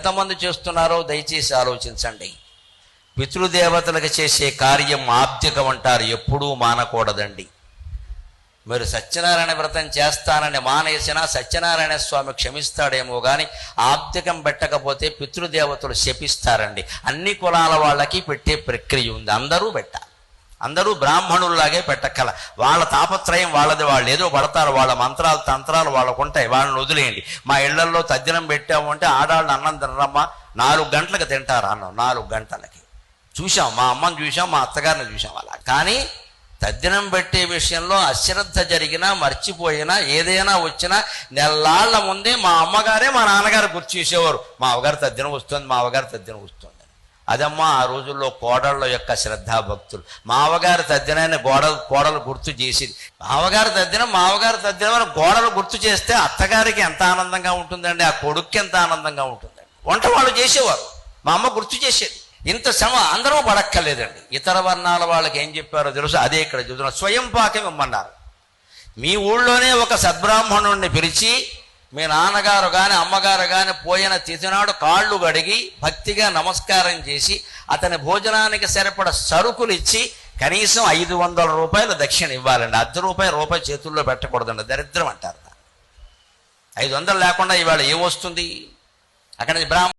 ఎంతమంది చేస్తున్నారో దయచేసి ఆలోచించండి. పితృదేవతలకు చేసే కార్యం ఆబ్దికం అంటారు, ఎప్పుడూ మానకూడదండి. మీరు సత్యనారాయణ వ్రతం చేస్తానని మానేసినా సత్యనారాయణ స్వామి క్షమిస్తాడేమో కానీ ఆబ్దికం పెట్టకపోతే పితృదేవతలు శపిస్తారండి. అన్ని కులాల వాళ్ళకి పెట్టే ప్రక్రియ ఉంది. అందరూ పెట్టాలి. అందరూ బ్రాహ్మణుల్లాగే పెట్టక్కల. వాళ్ళ తాపత్రయం వాళ్ళది. వాళ్ళు ఏదో పడతారు, వాళ్ళ మంత్రాలు తంత్రాలు వాళ్ళకు ఉంటాయి, వాళ్ళని వదిలేయండి. మా ఇళ్లలో తద్దినం పెట్టాము అంటే ఆడాళ్ళు అన్నం తినరమ్మా 4 గంటలకు తింటారు అన్నం. 4 గంటలకి చూసాం, మా అమ్మని చూసాం, మా అత్తగారిని చూసాం. అలా కానీ తద్దినం పెట్టే విషయంలో అశ్రద్ధ జరిగినా మర్చిపోయినా ఏదైనా వచ్చినా నెల్లాళ్ల ముందే మా అమ్మగారే మా నాన్నగారు గుర్తు చేసేవారు, మా అవగారు తద్దినం వస్తుంది, మా అవగారు తద్దినం వస్తుంది. అదమ్మా ఆ రోజుల్లో కోడళ్ళ యొక్క శ్రద్ధాభక్తులు. మావగారి తద్దినాన్ని కోడలు గుర్తు చేసేది. మావగారి తద్దినం అని గోడలు గుర్తు చేస్తే అత్తగారికి ఎంత ఆనందంగా ఉంటుందండి, ఆ కొడుక్కి ఎంత ఆనందంగా ఉంటుందండి. వంట వాళ్ళు చేసేవారు, మా అమ్మ గుర్తు చేసేది. ఇంత శ్రమ అందరూ పడక్కర్లేదండి. ఇతర వర్ణాల వాళ్ళకి ఏం చెప్పారో తెలుసు, అదే ఇక్కడ చూస్తున్నా. స్వయం పాకం ఇమ్మన్నారు. మీ ఊళ్ళోనే ఒక సద్బ్రాహ్మణుడిని పిలిచి మీ నాన్నగారు కానీ అమ్మగారు కానీ పోయిన తిథినాడు కాళ్ళు గడిగి భక్తిగా నమస్కారం చేసి అతని భోజనానికి సరిపడ సరుకులు ఇచ్చి కనీసం 500 రూపాయలు దక్షిణ ఇవ్వాలండి. రూపాయి చేతుల్లో పెట్టకూడదండి, దరిద్రం అంటారు. 500 లేకుండా ఇవాళ ఏమొస్తుంది? అక్కడ బ్రాహ్మణ